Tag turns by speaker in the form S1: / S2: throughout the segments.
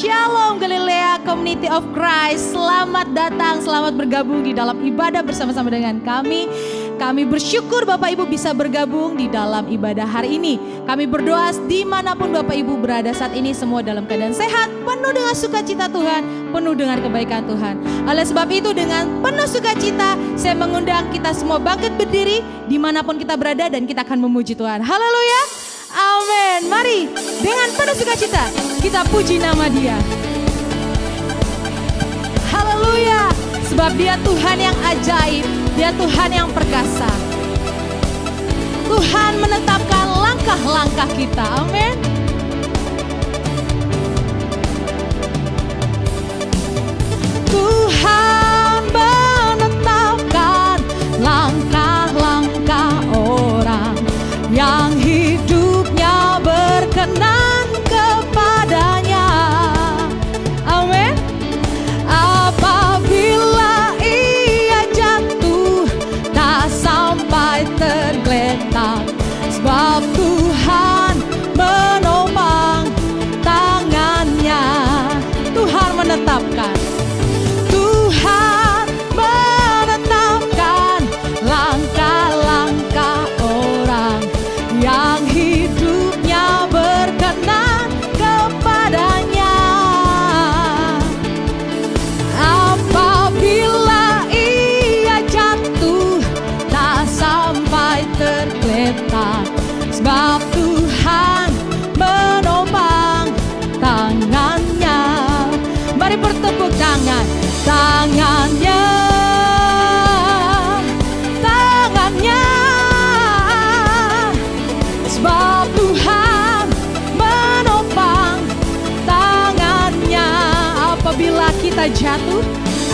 S1: Shalom Galilea Community of Christ. Selamat datang, selamat bergabung di dalam ibadah bersama-sama dengan kami. Kami bersyukur Bapak Ibu bisa bergabung di dalam ibadah hari ini. Kami berdoa dimanapun Bapak Ibu berada saat ini, semua dalam keadaan sehat, penuh dengan sukacita Tuhan, penuh dengan kebaikan Tuhan. Oleh sebab itu dengan penuh sukacita saya mengundang kita semua bangkit berdiri dimanapun kita berada dan kita akan memuji Tuhan. Haleluya, amin. Mari dengan penuh sukacita kita puji nama Dia. Haleluya, sebab Dia Tuhan yang ajaib, Dia Tuhan yang perkasa. Tuhan menetapkan langkah-langkah kita, amin. Tuhan menetapkan langkah-langkah orang yang hidupnya berkenan kepadanya, amin. Apabila ia jatuh tak sampai tergeletak, sebab Tuhan menopang tangannya. Tuhan menetapkan, Tuhan menetapkan langkah-langkah orang yang hidupnya berkenan kepadanya. Apabila ia jatuh tak sampai tergeletak, sebab Tuhan menopang tangannya. Mari bertepuk tangan, tangannya, tangannya, sebab Tuhan menopang tangannya. Apabila kita jatuh,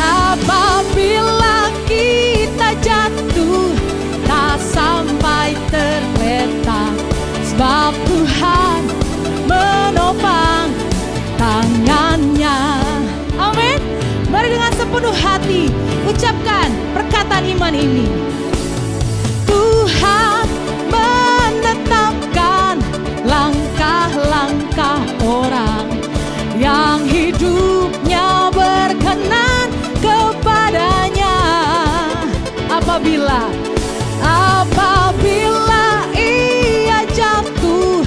S1: apabila kita jatuh tak sampai tergeletak, sebab Tuhan menopang tangannya, amin. Mari dengan sepenuh hati ucapkan perkataan iman ini. Tuhan menetapkan langkah-langkah orang yang hidupnya berkenan kepadanya. Apabila ia jatuh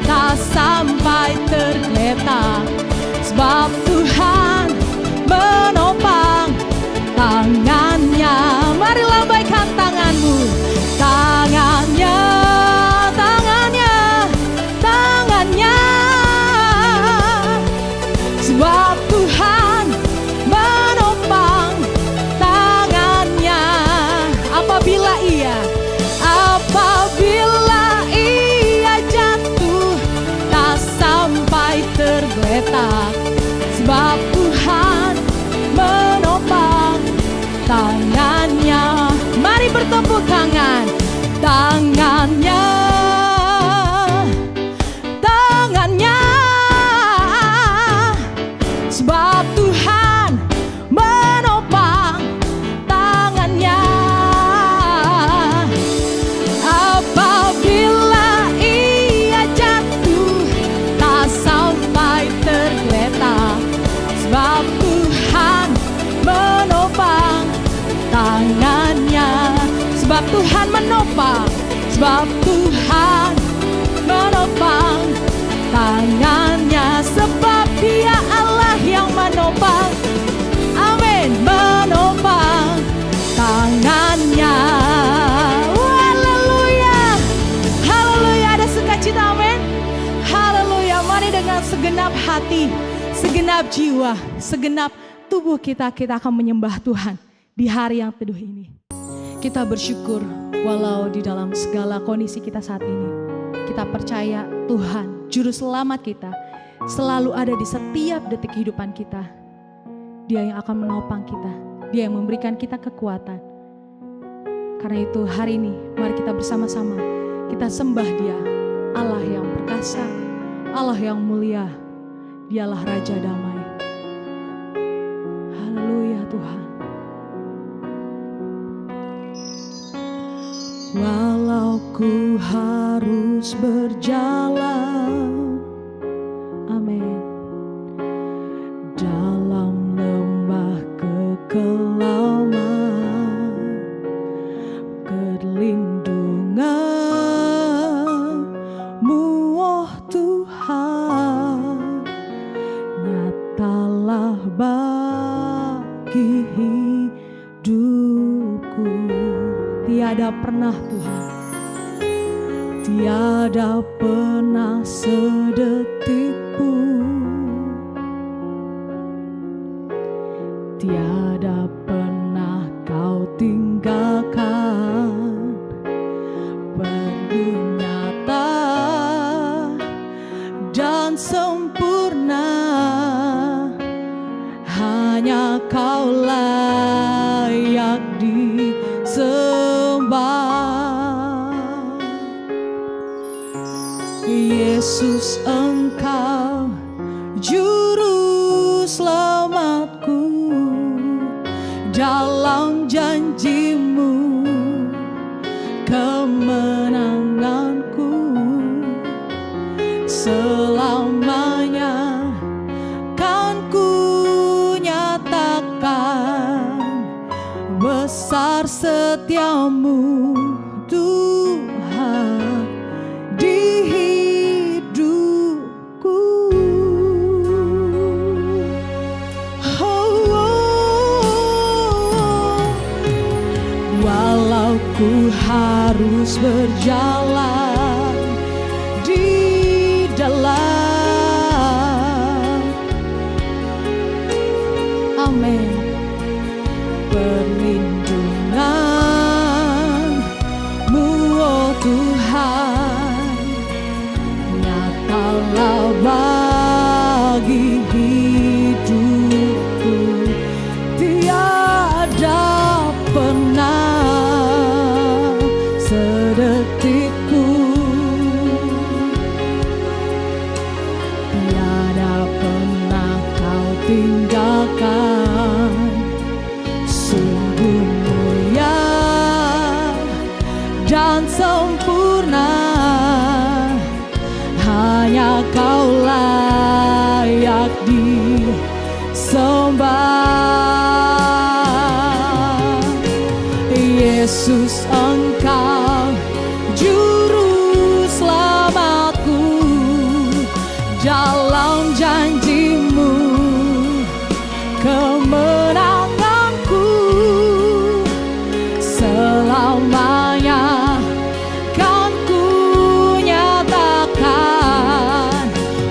S1: tak sampai tergeletak, sebab Tuhan menopang tangannya. Mari lambaikan tanganmu, tangannya, tangannya, tangannya, sebab Tuhan menopang tangannya. Apabila ia jatuh tak sampai tergeletak, sebab Tuhan menopang tangannya. Mari bertepuk tangan, tangannya, tangannya, sebab Tuhan menopang tangannya. Apabila ia jatuh tak sampai tergeletak, sebab Tuhan menopang tangannya. Sebab Tuhan menopang, sebab Tuhan menopang tangannya. Sebab Dia Allah yang menopang, amin, menopang tangannya. Haleluya, haleluya, ada sukacita, amin. Haleluya, mari dengan segenap hati, segenap jiwa, segenap tubuh kita akan menyembah Tuhan di hari yang teduh ini. Kita bersyukur walau di dalam segala kondisi kita saat ini, kita percaya Tuhan Juru Selamat kita selalu ada di setiap detik kehidupan kita. Dia yang akan menopang kita, Dia yang memberikan kita kekuatan. Karena itu hari ini mari kita bersama-sama kita sembah Dia, Allah yang perkasa, Allah yang mulia, Dialah Raja Damai. Haleluya Tuhan. Walau ku harus berjalan, amin, Tuhan, nyatalah bagi hidupku. Tiada pernah Tuhan, tiada pernah sedetik pun, tiada pernah kau tinggalkan. Penuh nyata dan sempurna, hanya kau layak disembah. Yesus, Engkau juru selamatku, dalam janji-Mu kemenanganku selamanya kan ku nyatakan. Besar setiamu Tuhan di hidupku. Walau ku harus berjalan di dalam, amin, perlindungan-Mu, oh Tuhan, nyatalah bagi hidupku. Tiada pernah sedetik pun, tiada pernah kau tinggalkan. Sungguh mulia dan sempurna, hanya kau layak disembah. Yesus, Engkau juru selamatku, dalam janji-Mu kemenanganku selamanya kan ku nyatakan.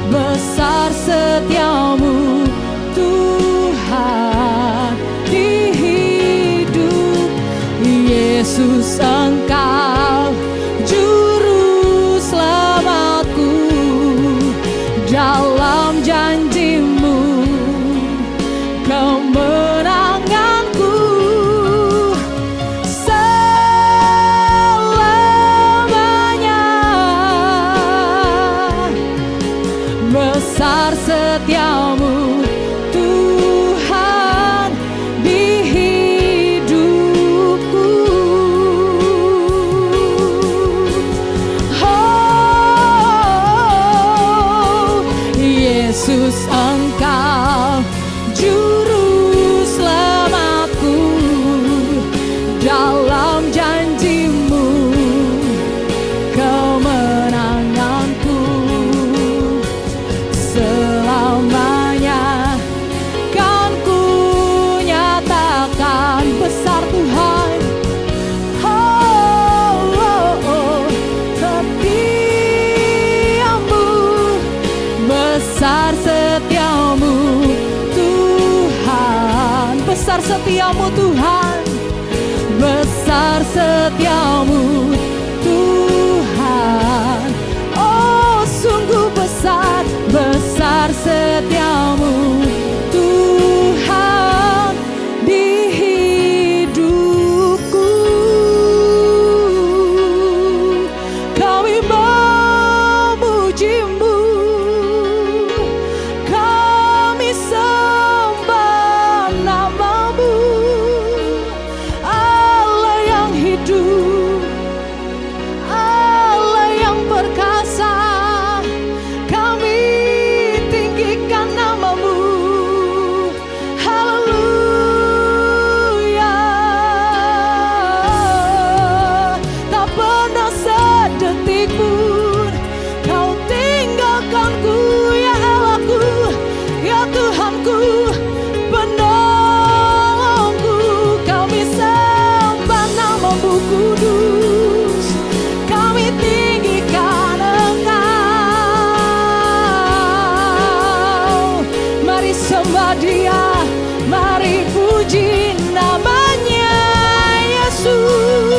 S1: Besar setiamu Tuhan di hidup. Yesus, Engkau juru selamatku, dalam janji-Mu kemenanganku selamanya. Besar setiamu Tuhan di hidupku. Oh, Yesus, Engkau juru selamatku, dalam janji-Mu kemenanganku selamanya kan ku nyatakan. Besar Tuhan, oh, oh, oh, setiamu, besar setiamu Tuhan. Besar setiamu Tuhan, besar setiamu Tuhan. Oh, sungguh besar, besar setiamu Tuhan di hidupku. Kami memuji-Mu, kami sembah nama-Mu, Allah yang hidup, Allah yang perkasa. Kami tinggikan nama Dia. Mari puji namanya Yesus.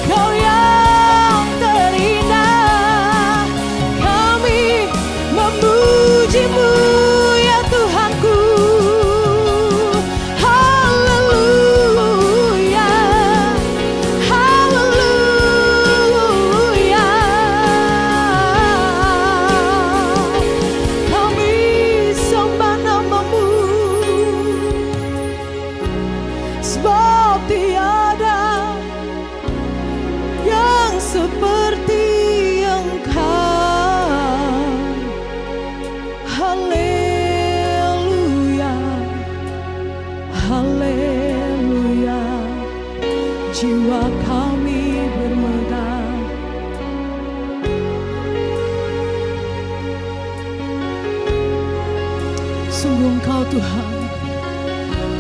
S1: Kau yang terindah, kami memuji-Mu ya Tuhanku. Haleluya, haleluya. Kami sembah nama-Mu, sebab tiada yang seperti Engkau. Haleluya, haleluya. Jiwa kami bermegah, sungguh Engkau Tuhan,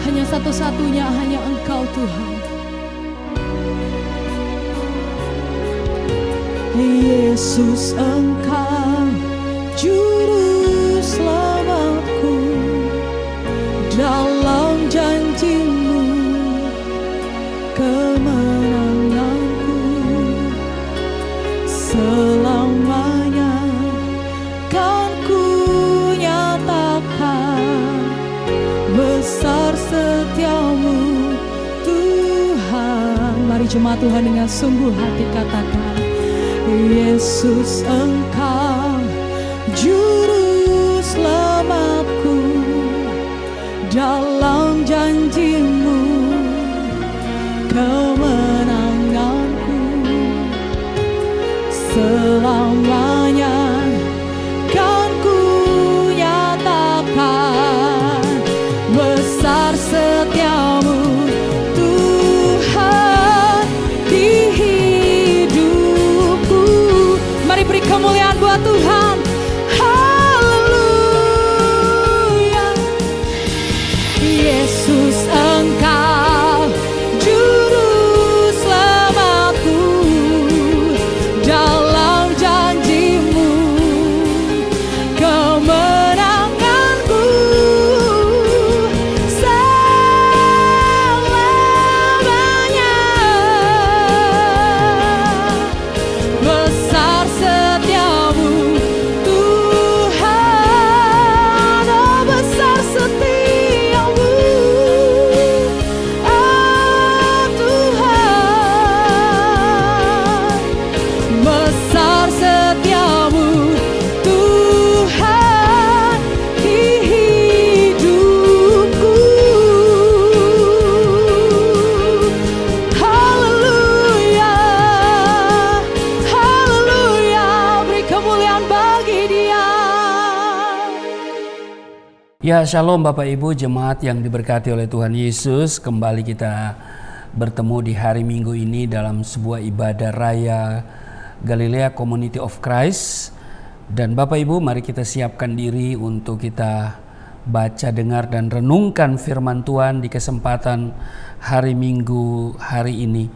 S1: hanya satu-satunya, hanya Engkau Tuhan. Yesus, Engkau juru selamatku, dalam janji-Mu kemenanganku selamanya kan ku nyatakan besar setia-Mu Tuhan. Mari jemaat Tuhan dengan sungguh hati katakan, Yesus, Engkau juru selamatku, dalam janji-Mu kemenanganku selamanya kan ku nyatakan besar setia-Mu Tuhan di hidupku. Mari beri kemuliaan buat Tuhan. Haleluya. Yesus, Engkau juru selamatku, dalam janji-Mu kemenanganku selamanya. Besar setia-Mu Tuhan, oh besar setia-Mu, oh Tuhan. Besar setia-Mu Tuhan di hidupku. Haleluya, haleluya. Beri kemuliaan bagi Dia.
S2: Ya, shalom Bapak Ibu jemaat yang diberkati oleh Tuhan Yesus. Kembali kita bertemu di hari Minggu ini dalam sebuah ibadah raya Galilea Community of Christ. Dan Bapak Ibu, mari kita siapkan diri untuk kita baca, dengar, dan renungkan firman Tuhan di kesempatan hari Minggu hari ini.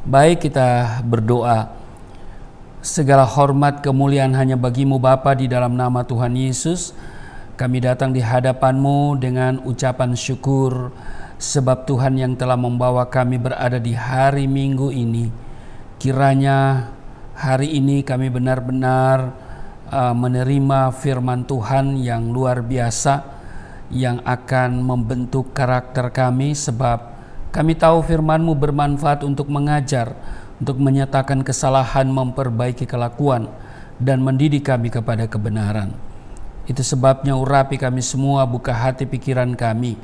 S2: Baik, kita berdoa. Segala hormat kemuliaan hanya bagi-Mu Bapa, di dalam nama Tuhan Yesus. Kami datang di hadapan-Mu dengan ucapan syukur, sebab Tuhan yang telah membawa kami berada di hari Minggu ini. Kiranya hari ini kami benar-benar menerima firman Tuhan yang luar biasa, yang akan membentuk karakter kami, sebab kami tahu firman-Mu bermanfaat untuk mengajar, untuk menyatakan kesalahan, memperbaiki kelakuan, dan mendidik kami kepada kebenaran. Itu sebabnya urapi kami semua, buka hati pikiran kami.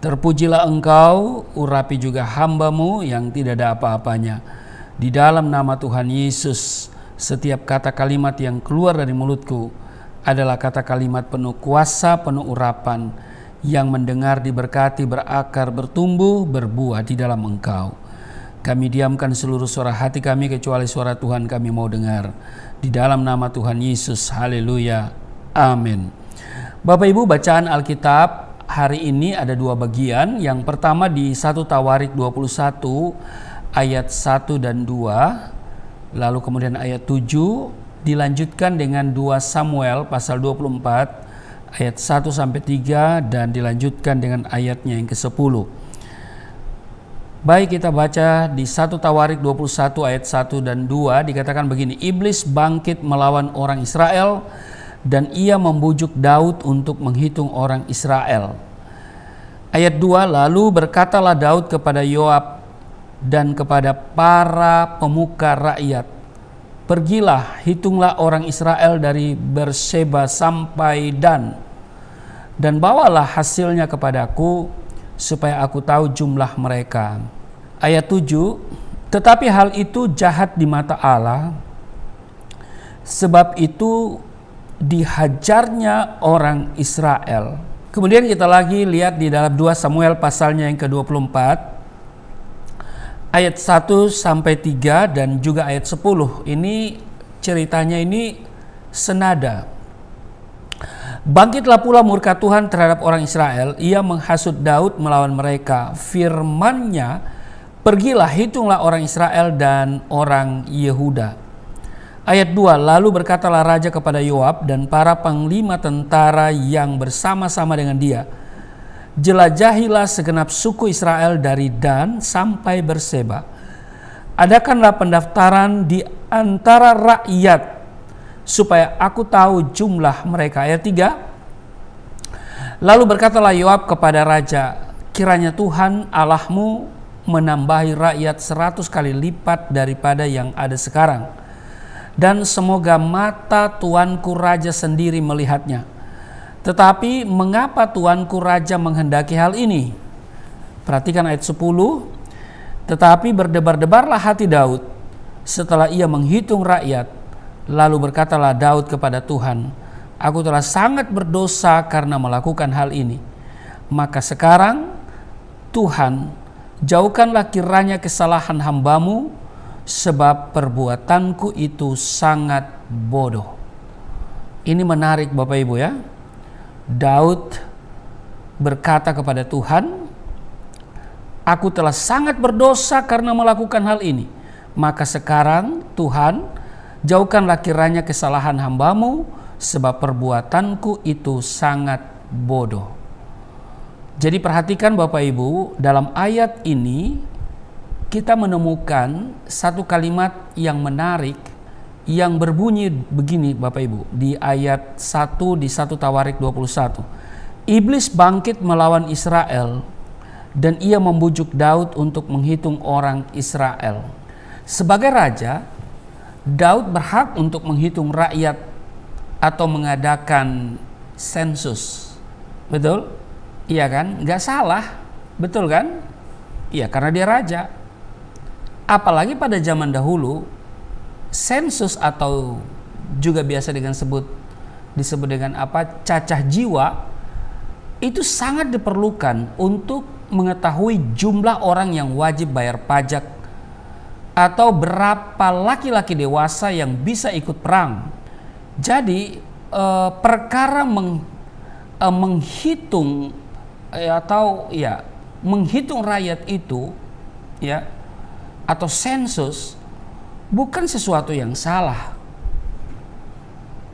S2: Terpujilah Engkau, urapi juga hamba-Mu yang tidak ada apa-apanya. Di dalam nama Tuhan Yesus, setiap kata kalimat yang keluar dari mulutku adalah kata kalimat penuh kuasa, penuh urapan, yang mendengar diberkati, berakar, bertumbuh, berbuah di dalam Engkau. Kami diamkan seluruh suara hati kami, kecuali suara Tuhan kami mau dengar. Di dalam nama Tuhan Yesus, haleluya. Amin. Bapak Ibu, bacaan Alkitab hari ini ada dua bagian. Yang pertama di 1 Tawarik 21 ayat 1 dan 2. Lalu kemudian ayat 7 dilanjutkan dengan 2 Samuel pasal 24 ayat 1 sampai 3 dan dilanjutkan dengan ayatnya yang ke-10. Baik, kita baca di 1 Tawarik 21 ayat 1 dan 2 dikatakan begini, iblis bangkit melawan orang Israel dan ia membujuk Daud untuk menghitung orang Israel. Ayat 2, lalu berkatalah Daud kepada Yoab dan kepada para pemuka rakyat, pergilah, hitunglah orang Israel dari Berseba sampai Dan bawalah hasilnya kepadaku, supaya aku tahu jumlah mereka. Ayat 7, tetapi hal itu jahat di mata Allah, sebab itu dihajarnya orang Israel. Kemudian kita lagi lihat di dalam 2 Samuel pasalnya yang ke-24, ayat 1 sampai 3 dan juga ayat 10. Ini ceritanya ini senada. Bangkitlah pula murka Tuhan terhadap orang Israel, ia menghasut Daud melawan mereka. Firman-Nya, pergilah, hitunglah orang Israel dan orang Yehuda. Ayat 2, lalu berkatalah raja kepada Yoab dan para panglima tentara yang bersama-sama dengan dia, jelajahilah segenap suku Israel dari Dan sampai Berseba. Adakanlah pendaftaran di antara rakyat, supaya aku tahu jumlah mereka. Ayat 3, lalu berkatalah Yoab kepada raja, kiranya Tuhan Allahmu menambahi rakyat 100 kali lipat daripada yang ada sekarang, dan semoga mata tuanku raja sendiri melihatnya. Tetapi mengapa tuanku raja menghendaki hal ini? Perhatikan ayat 10. Tetapi berdebar-debarlah hati Daud setelah ia menghitung rakyat. Lalu berkatalah Daud kepada Tuhan, aku telah sangat berdosa karena melakukan hal ini. Maka sekarang Tuhan, jauhkanlah kiranya kesalahan hamba-Mu, sebab perbuatanku itu sangat bodoh. Ini menarik Bapak Ibu ya. Daud berkata kepada Tuhan, aku telah sangat berdosa karena melakukan hal ini. Maka sekarang Tuhan, jauhkanlah kiranya kesalahan hamba-Mu, sebab perbuatanku itu sangat bodoh. Jadi perhatikan Bapak Ibu, dalam ayat ini kita menemukan satu kalimat yang menarik yang berbunyi begini Bapak Ibu, di ayat 1 di 1 Tawarik 21. Iblis bangkit melawan Israel dan ia membujuk Daud untuk menghitung orang Israel. Sebagai raja, Daud berhak untuk menghitung rakyat atau mengadakan sensus. Betul? Iya kan? Nggak salah. Betul kan? Iya, karena dia raja. Apalagi pada zaman dahulu, sensus atau juga biasa disebut dengan apa? Cacah jiwa, itu sangat diperlukan untuk mengetahui jumlah orang yang wajib bayar pajak atau berapa laki-laki dewasa yang bisa ikut perang. Jadi perkara menghitung menghitung rakyat itu ya, atau sensus, bukan sesuatu yang salah.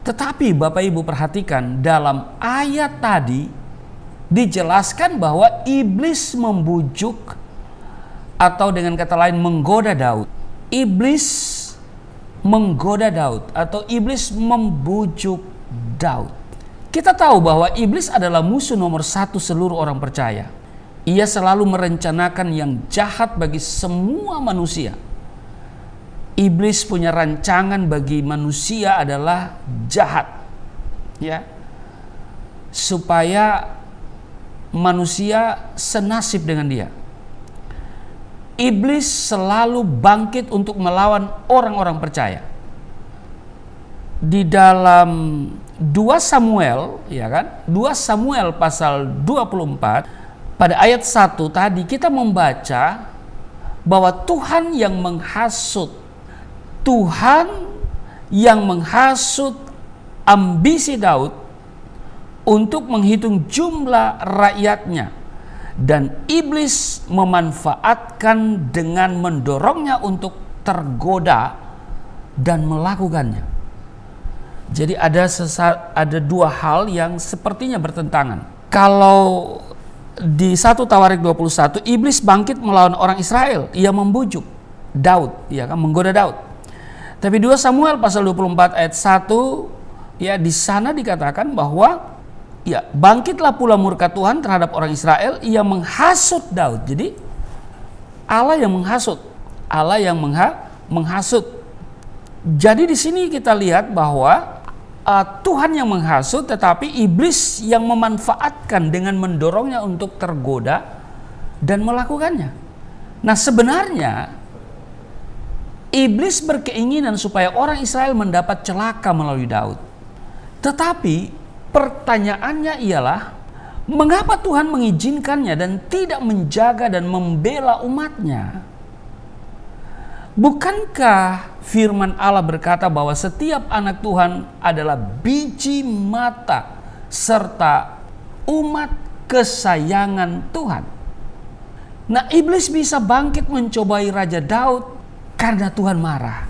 S2: Tetapi Bapak Ibu perhatikan, dalam ayat tadi dijelaskan bahwa iblis membujuk, atau dengan kata lain menggoda Daud. Iblis menggoda Daud atau iblis membujuk Daud. Kita tahu bahwa iblis adalah musuh nomor 1 seluruh orang percaya. Ia selalu merencanakan yang jahat bagi semua manusia. Iblis punya rancangan bagi manusia adalah jahat, ya, supaya manusia senasib dengan dia. Iblis selalu bangkit untuk melawan orang-orang percaya. Di dalam 2 Samuel, ya kan? 2 Samuel pasal 24 pada ayat 1 tadi kita membaca bahwa Tuhan yang menghasut ambisi Daud untuk menghitung jumlah rakyatnya. Dan iblis memanfaatkan dengan mendorongnya untuk tergoda dan melakukannya. Jadi ada dua hal yang sepertinya bertentangan. Kalau di 1 Tawarik 21, iblis bangkit melawan orang Israel. Ia membujuk Daud, ya kan, menggoda Daud. Tapi 2 Samuel pasal 24 ayat 1, ya di sana dikatakan bahwa ya bangkitlah pula murka Tuhan terhadap orang Israel, ia menghasut Daud. Jadi Allah yang menghasut, Allah yang menghasut. Jadi di sini kita lihat bahwa Tuhan yang menghasut, tetapi iblis yang memanfaatkan dengan mendorongnya untuk tergoda dan melakukannya. Nah, sebenarnya iblis berkeinginan supaya orang Israel mendapat celaka melalui Daud. Tetapi pertanyaannya ialah, mengapa Tuhan mengizinkannya dan tidak menjaga dan membela umatnya? Bukankah firman Allah berkata bahwa setiap anak Tuhan adalah biji mata serta umat kesayangan Tuhan? Nah, iblis bisa bangkit mencobai Raja Daud karena Tuhan marah.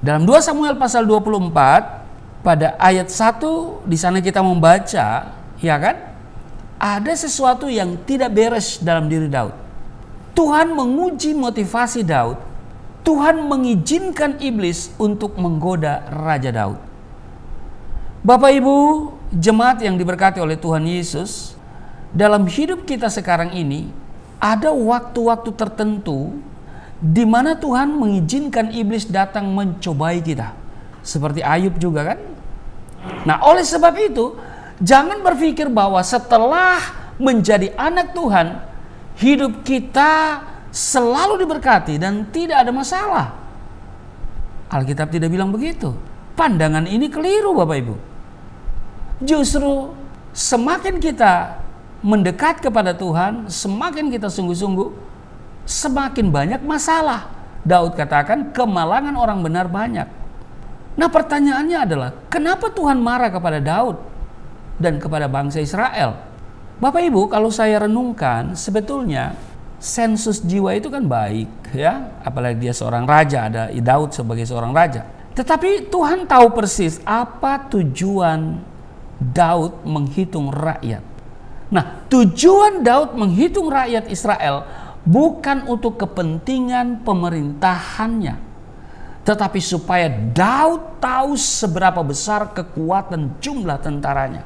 S2: Dalam 2 Samuel pasal 24 pada ayat 1 di sana kita membaca, ya kan? Ada sesuatu yang tidak beres dalam diri Daud. Tuhan menguji motivasi Daud. Tuhan mengizinkan iblis untuk menggoda Raja Daud. Bapak Ibu, jemaat yang diberkati oleh Tuhan Yesus, dalam hidup kita sekarang ini ada waktu-waktu tertentu di mana Tuhan mengizinkan iblis datang mencobai kita. Seperti Ayub juga kan? Nah, oleh sebab itu, jangan berpikir bahwa setelah menjadi anak Tuhan, hidup kita selalu diberkati dan tidak ada masalah. Alkitab tidak bilang begitu. Pandangan ini keliru, Bapak Ibu. Justru semakin kita mendekat kepada Tuhan, semakin kita sungguh-sungguh, semakin banyak masalah. Daud katakan, kemalangan orang benar banyak. Nah, pertanyaannya adalah, kenapa Tuhan marah kepada Daud dan kepada bangsa Israel? Bapak Ibu, kalau saya renungkan, sebetulnya sensus jiwa itu kan baik, ya, apalagi dia seorang raja, ada Daud sebagai seorang raja. Tetapi Tuhan tahu persis apa tujuan Daud menghitung rakyat. Nah, tujuan Daud menghitung rakyat Israel bukan untuk kepentingan pemerintahannya, tetapi supaya Daud tahu seberapa besar kekuatan jumlah tentaranya.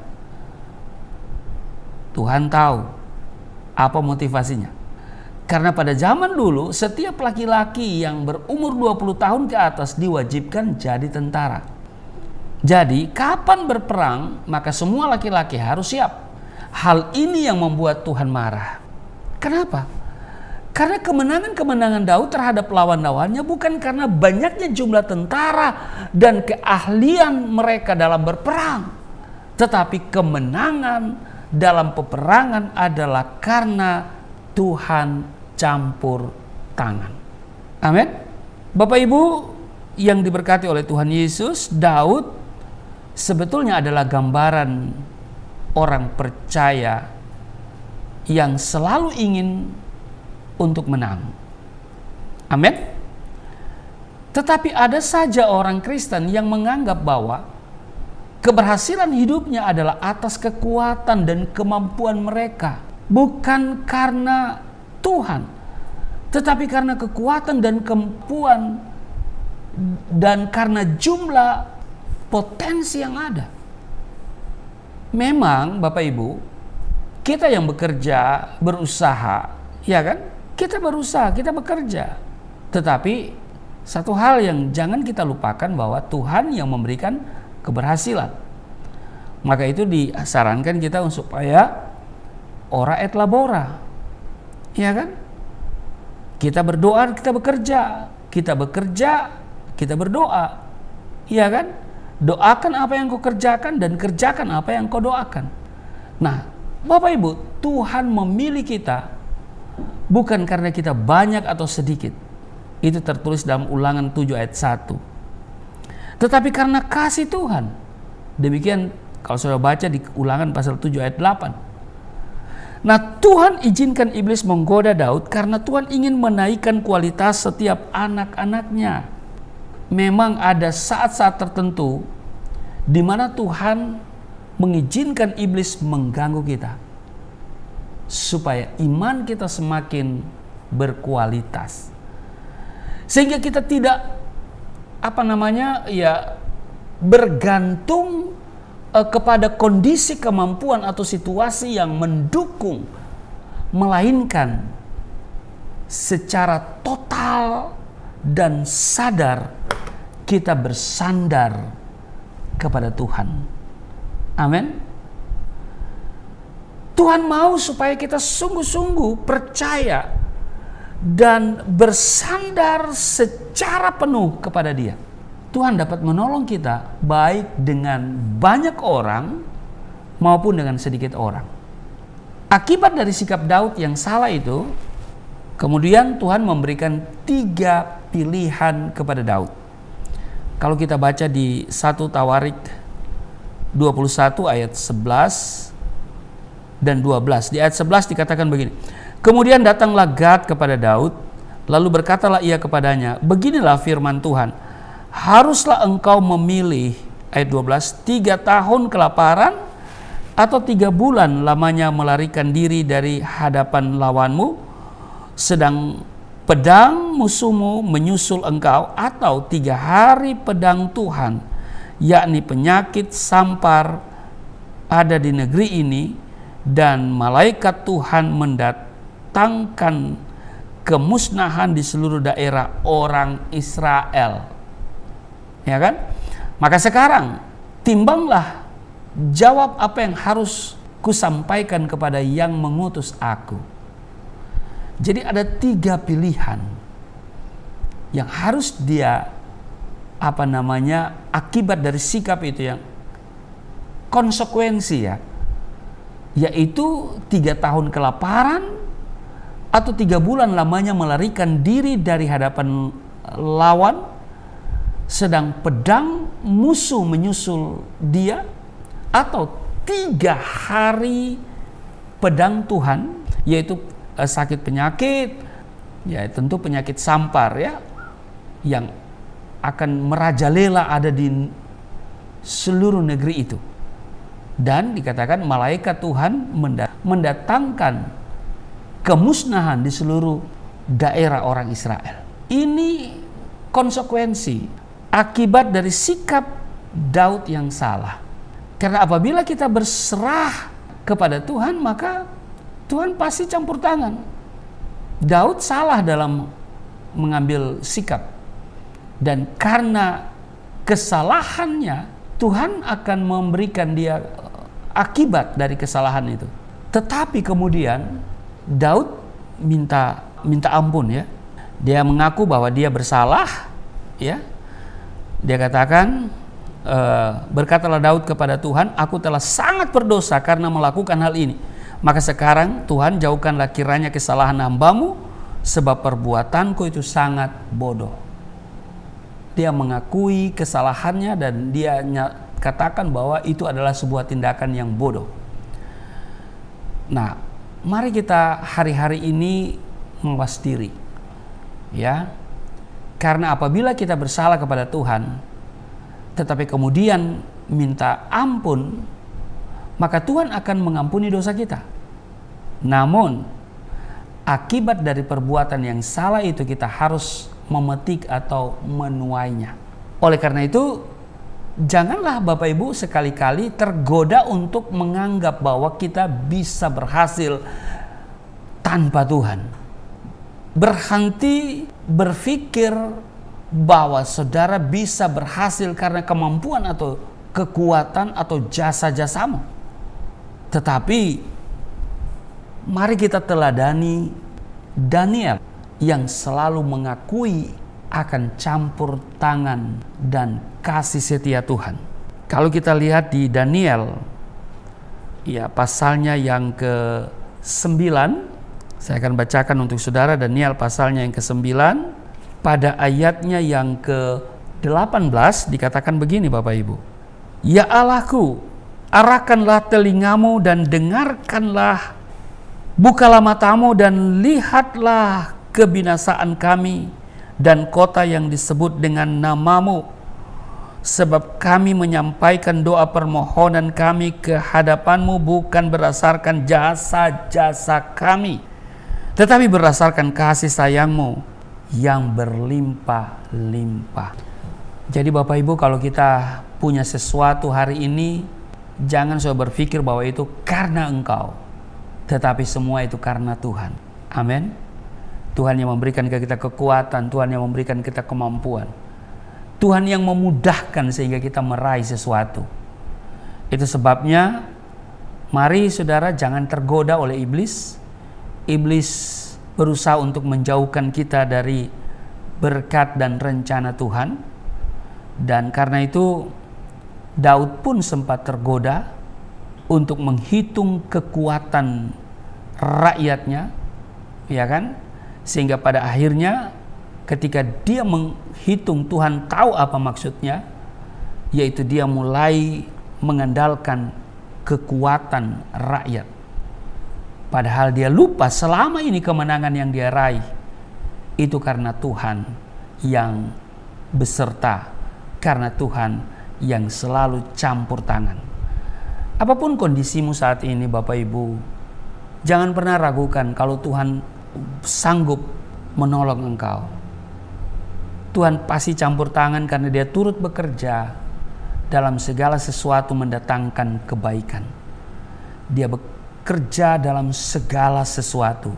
S2: Tuhan tahu apa motivasinya. Karena pada zaman dulu setiap laki-laki yang berumur 20 tahun ke atas diwajibkan jadi tentara. Jadi kapan berperang maka semua laki-laki harus siap. Hal ini yang membuat Tuhan marah. Kenapa? Karena kemenangan-kemenangan Daud terhadap lawan-lawannya bukan karena banyaknya jumlah tentara dan keahlian mereka dalam berperang. Tetapi kemenangan dalam peperangan adalah karena Tuhan campur tangan. Amin. Bapak Ibu yang diberkati oleh Tuhan Yesus, Daud sebetulnya adalah gambaran orang percaya yang selalu ingin untuk menang. Amin. Tetapi ada saja orang Kristen yang menganggap bahwa keberhasilan hidupnya adalah atas kekuatan dan kemampuan mereka, bukan karena Tuhan, tetapi karena kekuatan dan kemampuan dan karena jumlah potensi yang ada. Memang Bapak Ibu, kita yang bekerja, berusaha, ya kan? Kita berusaha, kita bekerja. Tetapi satu hal yang jangan kita lupakan bahwa Tuhan yang memberikan keberhasilan. Maka itu disarankan kita supaya ora et labora. Ya kan? Kita berdoa, kita bekerja. Kita bekerja, kita berdoa. Ya kan? Doakan apa yang kau kerjakan dan kerjakan apa yang kau doakan. Nah, Bapak Ibu, Tuhan memilih kita bukan karena kita banyak atau sedikit. Itu tertulis dalam Ulangan 7 ayat 1. Tetapi karena kasih Tuhan. Demikian kalau saudara baca di Ulangan pasal 7 ayat 8. Nah, Tuhan izinkan iblis menggoda Daud karena Tuhan ingin menaikkan kualitas setiap anak-anaknya. Memang ada saat-saat tertentu di mana Tuhan mengizinkan iblis mengganggu kita supaya iman kita semakin berkualitas, sehingga kita tidak bergantung kepada kondisi, kemampuan atau situasi yang mendukung, melainkan secara total dan sadar kita bersandar kepada Tuhan. Amin. Tuhan mau supaya kita sungguh-sungguh percaya dan bersandar secara penuh kepada Dia. Tuhan dapat menolong kita baik dengan banyak orang maupun dengan sedikit orang. Akibat dari sikap Daud yang salah itu, kemudian Tuhan memberikan 3 pilihan kepada Daud. Kalau kita baca di 1 Tawarik 21 ayat 11 dan 12. Di ayat 11 dikatakan begini. Kemudian datanglah Gad kepada Daud, lalu berkatalah ia kepadanya, beginilah firman Tuhan, haruslah engkau memilih, ayat 12, 3 tahun kelaparan atau 3 bulan lamanya melarikan diri dari hadapan lawanmu, sedang pedang musuhmu menyusul engkau, atau 3 hari pedang Tuhan, yakni penyakit sampar ada di negeri ini, dan malaikat Tuhan mendatangkan kemusnahan di seluruh daerah orang Israel. Ya kan? Maka sekarang timbanglah, jawab apa yang harus kusampaikan kepada yang mengutus aku. Jadi ada 3 pilihan yang harus dia akibat dari sikap itu, yang konsekuensi ya, yaitu 3 tahun kelaparan atau 3 bulan lamanya melarikan diri dari hadapan lawan, sedang pedang musuh menyusul dia, atau 3 hari pedang Tuhan, yaitu sakit penyakit, ya tentu penyakit sampar ya, yang akan merajalela ada di seluruh negeri itu. Dan dikatakan malaikat Tuhan mendatangkan kemusnahan di seluruh daerah orang Israel. Ini konsekuensi akibat dari sikap Daud yang salah. Karena apabila kita berserah kepada Tuhan, maka Tuhan pasti campur tangan. Daud salah dalam mengambil sikap, dan karena kesalahannya Tuhan akan memberikan dia akibat dari kesalahan itu. Tetapi kemudian Daud minta ampun ya. Dia mengaku bahwa dia bersalah ya. Dia katakan, berkatalah Daud kepada Tuhan, aku telah sangat berdosa karena melakukan hal ini. Maka sekarang Tuhan, jauhkanlah kiranya kesalahan hamba-Mu, sebab perbuatanku itu sangat bodoh. Dia mengakui kesalahannya dan dia katakan bahwa itu adalah sebuah tindakan yang bodoh. Nah, mari kita hari-hari ini mawas diri. Ya. Karena apabila kita bersalah kepada Tuhan, tetapi kemudian minta ampun, maka Tuhan akan mengampuni dosa kita. Namun, akibat dari perbuatan yang salah itu kita harus memetik atau menuainya. Oleh karena itu, janganlah Bapak Ibu sekali-kali tergoda untuk menganggap bahwa kita bisa berhasil tanpa Tuhan. Berhenti berpikir bahwa saudara bisa berhasil karena kemampuan atau kekuatan atau jasa-jasamu. Tetapi mari kita teladani Daniel yang selalu mengakui akan campur tangan dan kasih setia Tuhan. Kalau kita lihat di Daniel, ya pasalnya yang ke-9, saya akan bacakan untuk saudara Daniel pasalnya yang ke-9, pada ayatnya yang ke-18 dikatakan begini Bapak Ibu. Ya Allahku, arahkanlah telingamu dan dengarkanlah, bukalah matamu dan lihatlah kebinasaan kami dan kota yang disebut dengan namamu, Sebab kami menyampaikan doa permohonan kami ke hadapan-Mu bukan berdasarkan jasa-jasa kami, tetapi berdasarkan kasih sayang-Mu yang berlimpah-limpah. Jadi Bapak Ibu, kalau kita punya sesuatu hari ini, jangan selalu berpikir bahwa itu karena engkau, tetapi semua itu karena Tuhan. Amin. Tuhan yang memberikan ke kita kekuatan, Tuhan yang memberikan kita kemampuan, Tuhan yang memudahkan sehingga kita meraih sesuatu. Itu sebabnya mari saudara jangan tergoda oleh iblis. Iblis berusaha untuk menjauhkan kita dari berkat dan rencana Tuhan. Dan karena itu Daud pun sempat tergoda untuk menghitung kekuatan rakyatnya, ya kan? Sehingga pada akhirnya ketika dia menghitung, Tuhan tahu apa maksudnya, yaitu dia mulai mengandalkan kekuatan rakyat. Padahal dia lupa selama ini kemenangan yang dia raih itu karena Tuhan yang beserta, karena Tuhan yang selalu campur tangan. Apapun kondisimu saat ini Bapak Ibu, jangan pernah ragukan kalau Tuhan sanggup menolong engkau. Tuhan pasti campur tangan karena Dia turut bekerja dalam segala sesuatu mendatangkan kebaikan. Dia bekerja dalam segala sesuatu.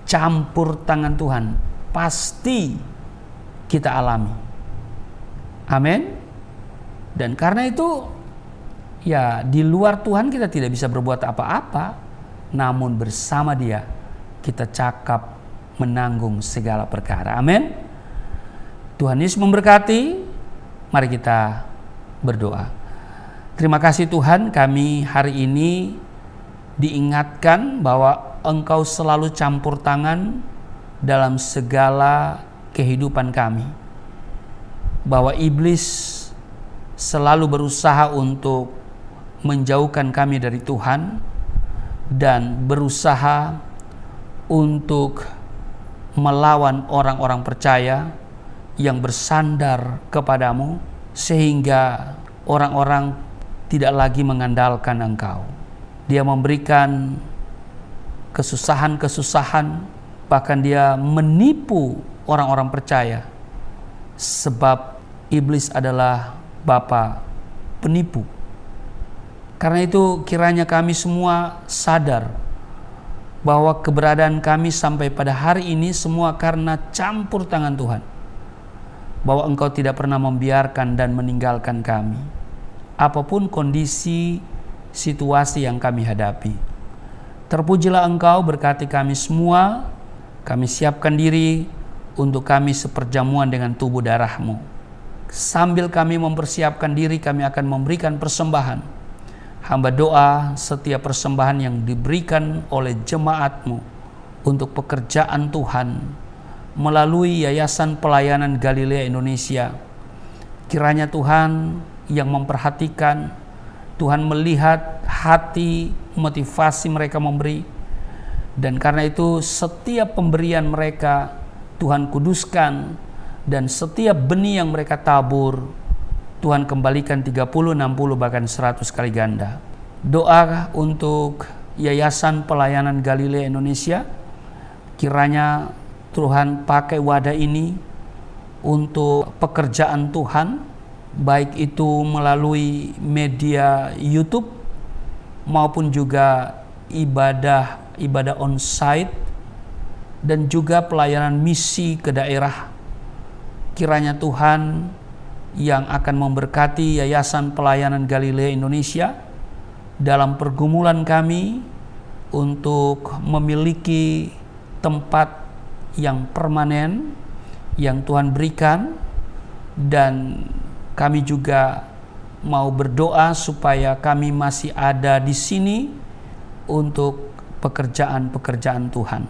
S2: Campur tangan Tuhan pasti kita alami. Amin. Dan karena itu ya di luar Tuhan kita tidak bisa berbuat apa-apa, namun bersama Dia kita cakap menanggung segala perkara. Amin. Tuhan Yesus memberkati. Mari kita berdoa. Terima kasih Tuhan, kami hari ini diingatkan bahwa Engkau selalu campur tangan dalam segala kehidupan kami. Bahwa iblis selalu berusaha untuk menjauhkan kami dari Tuhan dan berusaha untuk melawan orang-orang percaya yang bersandar kepadamu, sehingga orang-orang tidak lagi mengandalkan Engkau. Dia memberikan kesusahan-kesusahan, bahkan dia menipu orang-orang percaya, sebab iblis adalah bapa penipu. Karena itu kiranya kami semua sadar bahwa keberadaan kami sampai pada hari ini semua karena campur tangan Tuhan. Bahwa Engkau tidak pernah membiarkan dan meninggalkan kami. Apapun kondisi, situasi yang kami hadapi. Terpujilah Engkau, berkati kami semua. Kami siapkan diri untuk kami seperjamuan dengan tubuh darah-Mu. Sambil kami mempersiapkan diri, kami akan memberikan persembahan. Hamba doa setiap persembahan yang diberikan oleh jemaat-Mu untuk pekerjaan Tuhan melalui Yayasan Pelayanan Galilea Indonesia. Kiranya Tuhan yang memperhatikan, Tuhan melihat hati, motivasi mereka memberi, dan karena itu setiap pemberian mereka Tuhan kuduskan, dan setiap benih yang mereka tabur Tuhan kembalikan 30, 60, bahkan 100 kali ganda. Doa untuk Yayasan Pelayanan Galilea Indonesia, kiranya Tuhan pakai wadah ini untuk pekerjaan Tuhan, baik itu melalui media YouTube maupun juga ibadah on-site dan juga pelayanan misi ke daerah. Kiranya Tuhan yang akan memberkati Yayasan Pelayanan Galilea Indonesia dalam pergumulan kami untuk memiliki tempat yang permanen yang Tuhan berikan, dan kami juga mau berdoa supaya kami masih ada di sini untuk pekerjaan-pekerjaan Tuhan.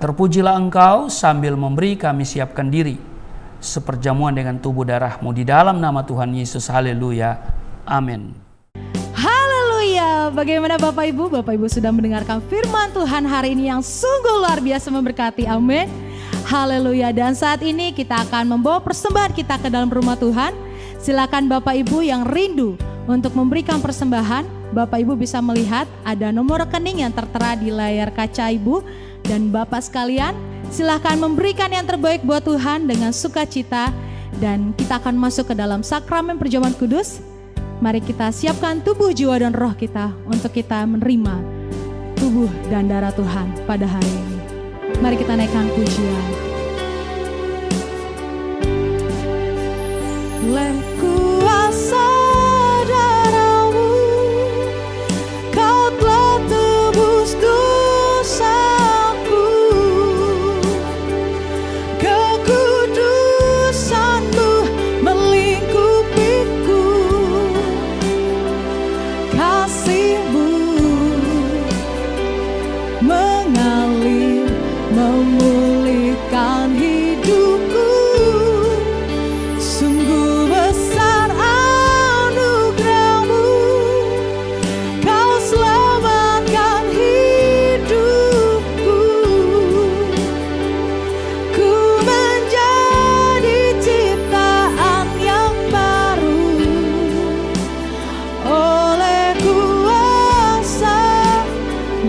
S2: Terpujilah Engkau, sambil memberi kami siapkan diri seperjamuan dengan tubuh darah-Mu di dalam nama Tuhan Yesus. Haleluya. Amin.
S1: Haleluya. Bagaimana Bapak Ibu sudah mendengarkan firman Tuhan hari ini yang sungguh luar biasa memberkati. Amin. Haleluya. Dan saat ini kita akan membawa persembahan kita ke dalam rumah Tuhan. Silakan Bapak Ibu yang rindu untuk memberikan persembahan, Bapak Ibu bisa melihat ada nomor rekening yang tertera di layar kaca Ibu. Dan Bapak sekalian, silakan memberikan yang terbaik buat Tuhan dengan sukacita. Dan kita akan masuk ke dalam sakramen perjamuan kudus. Mari kita siapkan tubuh, jiwa, dan roh kita untuk kita menerima tubuh dan darah Tuhan pada hari ini. Mari kita naikkan pujian. Oleh kuasa darah-Mu, Kau telah tebus dosaku. Kekudusan-Mu melingkupiku. Kasih-Mu mengalir, memulihkan hidupku. Sungguh besar anugerah-Mu, Kau selamatkan hidupku. Ku menjadi ciptaan yang baru oleh kuasa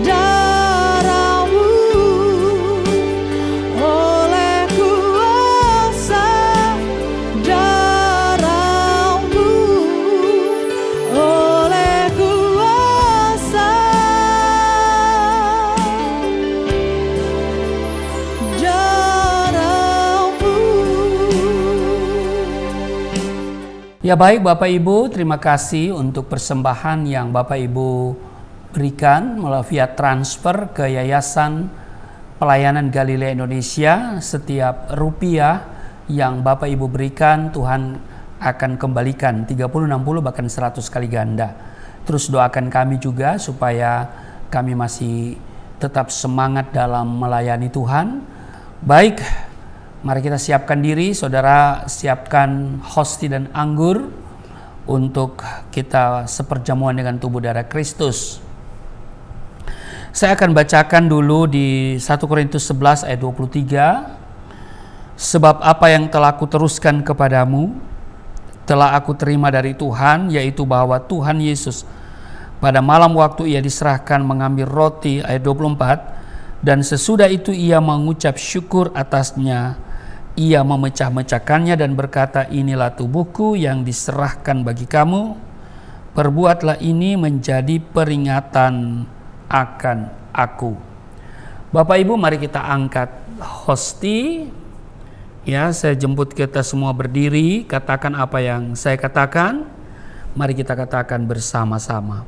S1: darah-Mu, oleh kuasa darah-Mu, oleh kuasa darah-Mu.
S2: Ya baik Bapak Ibu, terima kasih untuk persembahan yang Bapak Ibu berikan melalui via transfer ke Yayasan Pelayanan Galilea Indonesia. Setiap rupiah yang Bapak Ibu berikan, Tuhan akan kembalikan 30, 60, bahkan 100 kali ganda. Terus doakan kami juga supaya kami masih tetap semangat dalam melayani Tuhan. Baik, mari kita siapkan diri, saudara, siapkan hosti dan anggur untuk kita seperjamuan dengan tubuh darah Kristus. Saya akan bacakan dulu di 1 Korintus 11 ayat 23. Sebab apa yang telah aku teruskan kepadamu, telah aku terima dari Tuhan, yaitu bahwa Tuhan Yesus pada malam waktu ia diserahkan mengambil roti, ayat 24, dan sesudah itu ia mengucap syukur atasnya, ia memecah-mecahkannya dan berkata, inilah tubuhku yang diserahkan bagi kamu, perbuatlah ini menjadi peringatan akan aku. Bapak Ibu, mari kita angkat hosti. Ya, saya jemput kita semua berdiri, katakan apa yang saya katakan. Mari kita katakan bersama-sama.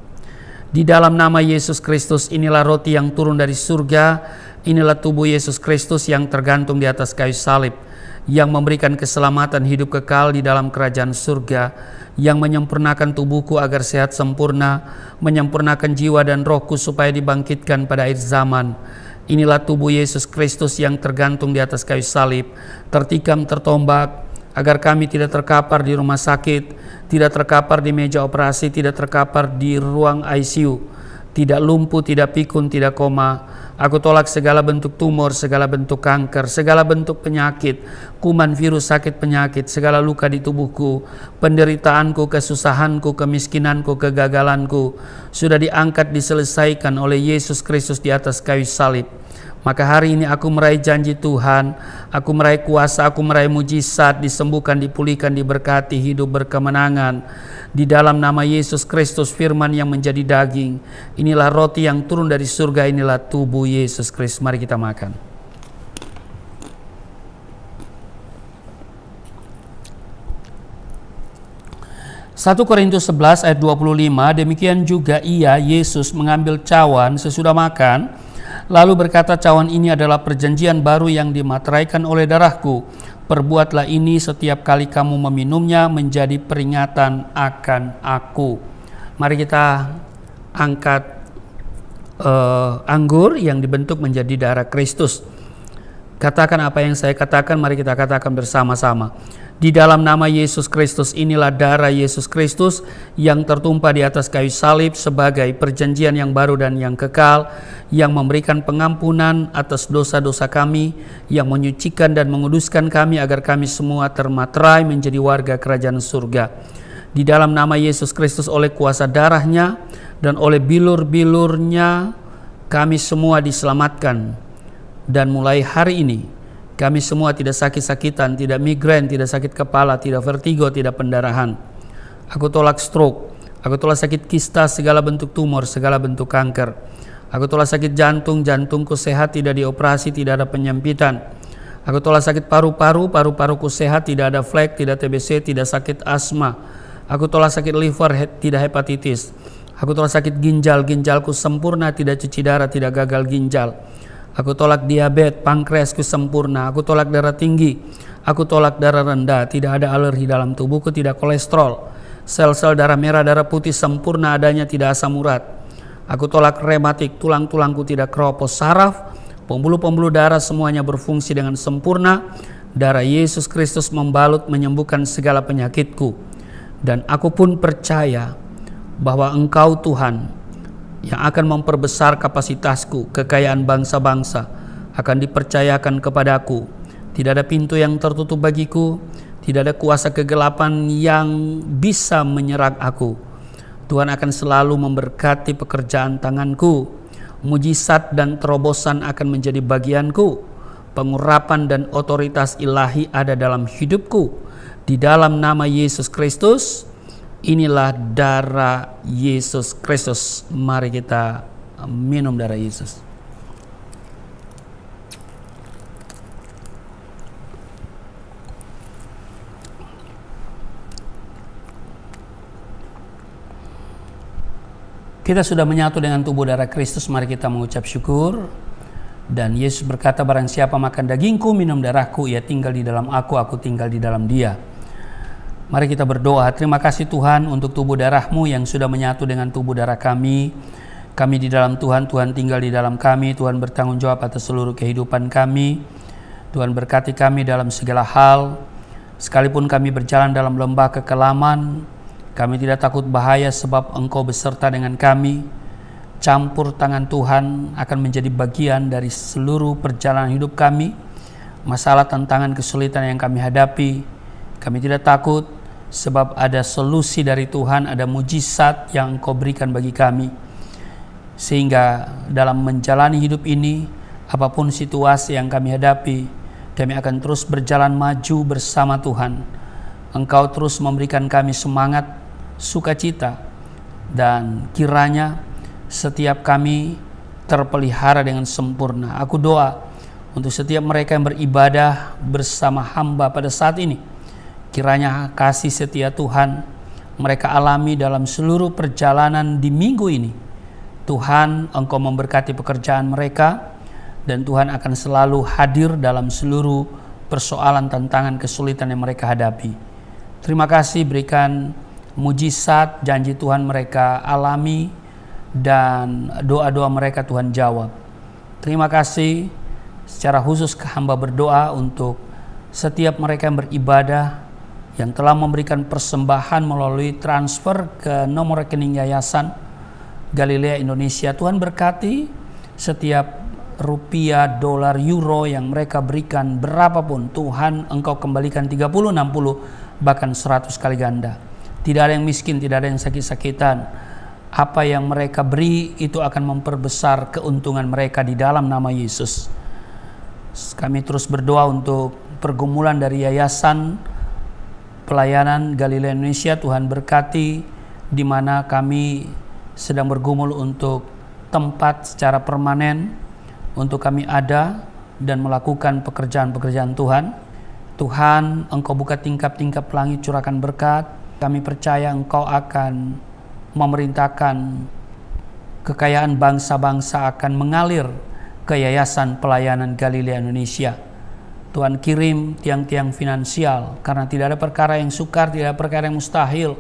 S2: Di dalam nama Yesus Kristus, inilah roti yang turun dari surga, inilah tubuh Yesus Kristus yang tergantung di atas kayu salib, yang memberikan keselamatan hidup kekal di dalam kerajaan surga, yang menyempurnakan tubuhku agar sehat sempurna, menyempurnakan jiwa dan rohku supaya dibangkitkan pada akhir zaman. Inilah tubuh Yesus Kristus yang tergantung di atas kayu salib, tertikam, tertombak, agar kami tidak terkapar di rumah sakit, tidak terkapar di meja operasi, tidak terkapar di ruang ICU, tidak lumpuh, tidak pikun, tidak koma. Aku tolak segala bentuk tumor, segala bentuk kanker, segala bentuk penyakit, kuman, virus, sakit penyakit, segala luka di tubuhku, penderitaanku, kesusahanku, kemiskinanku, kegagalanku, sudah diangkat, diselesaikan oleh Yesus Kristus di atas kayu salib. Maka hari ini aku meraih janji Tuhan, aku meraih kuasa, aku meraih mujizat, disembuhkan, dipulihkan, diberkati, hidup berkemenangan. Di dalam nama Yesus Kristus, firman yang menjadi daging. Inilah roti yang turun dari surga, inilah tubuh Yesus Kristus. Mari kita makan. Satu Korintus 11 ayat 25, demikian juga ia, Yesus, mengambil cawan sesudah makan, lalu berkata, cawan ini adalah perjanjian baru yang dimateraikan oleh darahku. Perbuatlah ini setiap kali kamu meminumnya menjadi peringatan akan aku. Mari kita angkat anggur yang dibentuk menjadi darah Kristus. Katakan apa yang saya katakan, mari kita katakan bersama-sama. Di dalam nama Yesus Kristus, inilah darah Yesus Kristus yang tertumpah di atas kayu salib sebagai perjanjian yang baru dan yang kekal, yang memberikan pengampunan atas dosa-dosa kami, yang menyucikan dan menguduskan kami agar kami semua termaterai menjadi warga kerajaan surga. Di dalam nama Yesus Kristus, oleh kuasa darahnya dan oleh bilur-bilurnya, kami semua diselamatkan. Dan mulai hari ini kami semua tidak sakit-sakitan, tidak migrain, tidak sakit kepala, tidak vertigo, tidak pendarahan. Aku tolak stroke, aku tolak sakit kista, segala bentuk tumor, segala bentuk kanker. Aku tolak sakit jantung, jantungku sehat, tidak dioperasi, tidak ada penyempitan. Aku tolak sakit paru-paru, paru-paruku sehat, tidak ada flek, tidak TBC, tidak sakit asma. Aku tolak sakit liver, tidak hepatitis. Aku tolak sakit ginjal, ginjalku sempurna, tidak cuci darah, tidak gagal ginjal. Aku tolak diabetes, pankreasku sempurna. Aku tolak darah tinggi, aku tolak darah rendah, tidak ada alergi dalam tubuhku, tidak kolesterol. Sel-sel darah merah, darah putih sempurna adanya, tidak asam urat. Aku tolak rematik, tulang-tulangku tidak keropos, saraf, pembuluh-pembuluh darah semuanya berfungsi dengan sempurna. Darah Yesus Kristus membalut, menyembuhkan segala penyakitku. Dan aku pun percaya bahwa Engkau Tuhan yang akan memperbesar kapasitasku, kekayaan bangsa-bangsa akan dipercayakan kepadaku. Tidak ada pintu yang tertutup bagiku, tidak ada kuasa kegelapan yang bisa menyerang aku. Tuhan akan selalu memberkati pekerjaan tanganku. Mujizat dan terobosan akan menjadi bagianku. Pengurapan dan otoritas ilahi ada dalam hidupku. Di dalam nama Yesus Kristus, inilah darah Yesus Kristus. Mari kita minum darah Yesus. Kita sudah menyatu dengan tubuh darah Kristus, mari kita mengucap syukur. Dan Yesus berkata, barang siapa makan dagingku, minum darahku, ia tinggal di dalam aku tinggal di dalam dia. Mari kita berdoa. Terima kasih Tuhan untuk tubuh darah-Mu yang sudah menyatu dengan tubuh darah kami. Kami di dalam Tuhan, Tuhan tinggal di dalam kami. Tuhan bertanggung jawab atas seluruh kehidupan kami. Tuhan berkati kami dalam segala hal. Sekalipun kami berjalan dalam lembah kekelaman, kami tidak takut bahaya sebab Engkau beserta dengan kami. Campur tangan Tuhan akan menjadi bagian dari seluruh perjalanan hidup kami. Masalah, tantangan, kesulitan yang kami hadapi, kami tidak takut sebab ada solusi dari Tuhan, ada mujizat yang Engkau berikan bagi kami. Sehingga dalam menjalani hidup ini, apapun situasi yang kami hadapi, kami akan terus berjalan maju bersama Tuhan. Engkau terus memberikan kami semangat, sukacita, dan kiranya setiap kami terpelihara dengan sempurna. Aku doa untuk setiap mereka yang beribadah bersama hamba pada saat ini. Kiranya kasih setia Tuhan mereka alami dalam seluruh perjalanan di minggu ini. Tuhan, Engkau memberkati pekerjaan mereka, dan Tuhan akan selalu hadir dalam seluruh persoalan, tantangan, kesulitan yang mereka hadapi. Terima kasih, berikan mujizat, janji Tuhan mereka alami, dan doa-doa mereka Tuhan jawab. Terima kasih. Secara khusus hamba berdoa untuk setiap mereka yang beribadah, yang telah memberikan persembahan melalui transfer ke nomor rekening Yayasan Galilea Indonesia. Tuhan berkati setiap rupiah, dolar, euro yang mereka berikan, berapapun Tuhan Engkau kembalikan 30, 60, bahkan 100 kali ganda. Tidak ada yang miskin, tidak ada yang sakit-sakitan. Apa yang mereka beri itu akan memperbesar keuntungan mereka di dalam nama Yesus. Kami terus berdoa untuk pergumulan dari Yayasan Pelayanan Galilea Indonesia. Tuhan berkati di mana kami sedang bergumul untuk tempat secara permanen untuk kami ada dan melakukan pekerjaan-pekerjaan Tuhan. Tuhan, Engkau buka tingkap-tingkap langit, curahkan berkat. Kami percaya Engkau akan memerintahkan kekayaan bangsa-bangsa akan mengalir ke Yayasan Pelayanan Galilea Indonesia. Tuhan kirim tiang-tiang finansial, karena tidak ada perkara yang sukar, tidak ada perkara yang mustahil.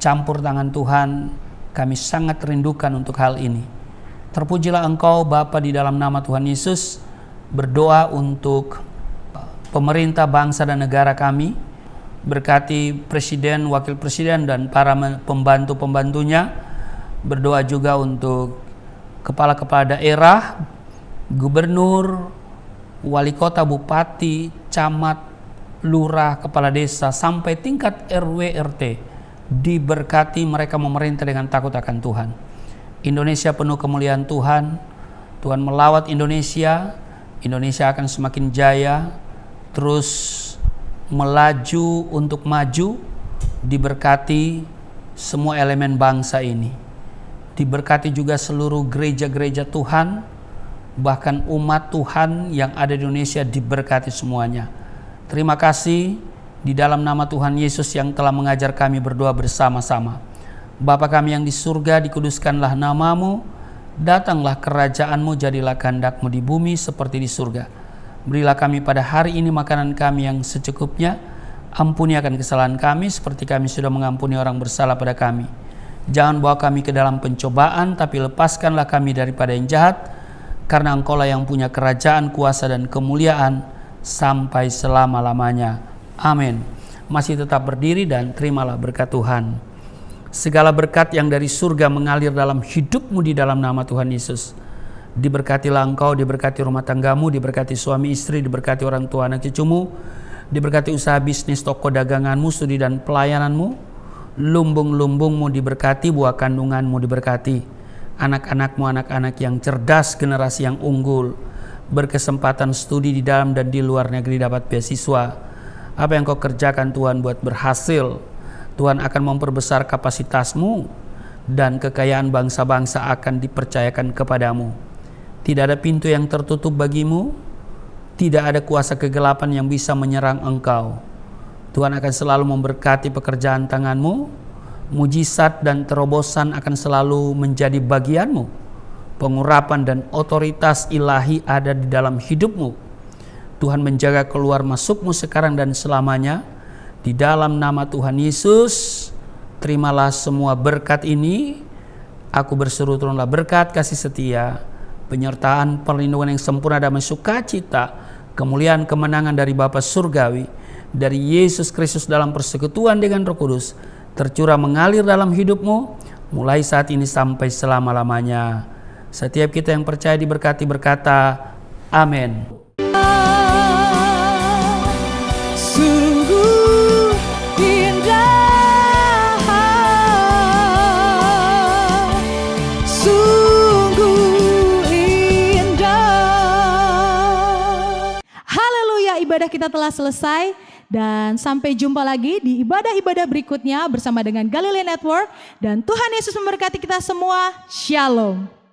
S2: Campur tangan Tuhan, kami sangat rindukan untuk hal ini. Terpujilah Engkau Bapa di dalam nama Tuhan Yesus. berdoa untuk pemerintah bangsa dan negara kami. Berkati presiden, wakil presiden, dan para pembantu-pembantunya. Berdoa juga untuk kepala-kepala daerah, gubernur, wali kota, bupati, camat, lurah, kepala desa, sampai tingkat RW RT. Diberkati mereka memerintah dengan takut akan Tuhan. Indonesia penuh kemuliaan Tuhan. Tuhan melawat Indonesia. Indonesia akan semakin jaya, terus melaju untuk maju. Diberkati semua elemen bangsa ini. Diberkati juga seluruh gereja-gereja Tuhan, bahkan umat Tuhan yang ada di Indonesia diberkati semuanya. Terima kasih di dalam nama Tuhan Yesus yang telah mengajar kami berdoa bersama-sama. Bapa kami yang di surga, dikuduskanlah namamu, datanglah kerajaan-Mu, jadilah kehendak-Mu di bumi seperti di surga. Berilah kami pada hari ini makanan kami yang secukupnya. Ampuni akan kesalahan kami seperti kami sudah mengampuni orang bersalah pada kami. Jangan bawa kami ke dalam pencobaan, tapi lepaskanlah kami daripada yang jahat. Karena Engkau-lah yang punya kerajaan, kuasa, dan kemuliaan sampai selama-lamanya. Amin. Masih tetap berdiri dan terimalah berkat Tuhan. Segala berkat yang dari surga mengalir dalam hidupmu di dalam nama Tuhan Yesus. Diberkatilah engkau, diberkati rumah tanggamu, diberkati suami istri, diberkati orang tua anak cucumu, diberkati usaha bisnis, toko daganganmu, studi dan pelayananmu, lumbung-lumbungmu diberkati, buah kandunganmu diberkati, anak-anakmu anak-anak yang cerdas, generasi yang unggul, berkesempatan studi di dalam dan di luar negeri, dapat beasiswa. Apa yang kau kerjakan Tuhan buat berhasil, Tuhan akan memperbesar kapasitasmu dan kekayaan bangsa-bangsa akan dipercayakan kepadamu. Tidak ada pintu yang tertutup bagimu, tidak ada kuasa kegelapan yang bisa menyerang engkau. Tuhan akan selalu memberkati pekerjaan tanganmu, mujizat dan terobosan akan selalu menjadi bagianmu. Pengurapan dan otoritas ilahi ada di dalam hidupmu. Tuhan menjaga keluar masukmu sekarang dan selamanya. Di dalam nama Tuhan Yesus, terimalah semua berkat ini. Aku berseru turunlah berkat kasih setia, penyertaan, perlindungan yang sempurna, damai, sukacita, kemuliaan, kemenangan dari Bapa Surgawi, dari Yesus Kristus dalam persekutuan dengan Roh Kudus, tercurah mengalir dalam hidupmu, mulai saat ini sampai selama-lamanya. Setiap kita yang percaya diberkati berkata, amin.
S1: Sungguh indah, sungguh indah. Haleluya, ibadah kita telah selesai dan sampai jumpa lagi di ibadah-ibadah berikutnya bersama dengan Galilea Network, dan Tuhan Yesus memberkati kita semua. Shalom.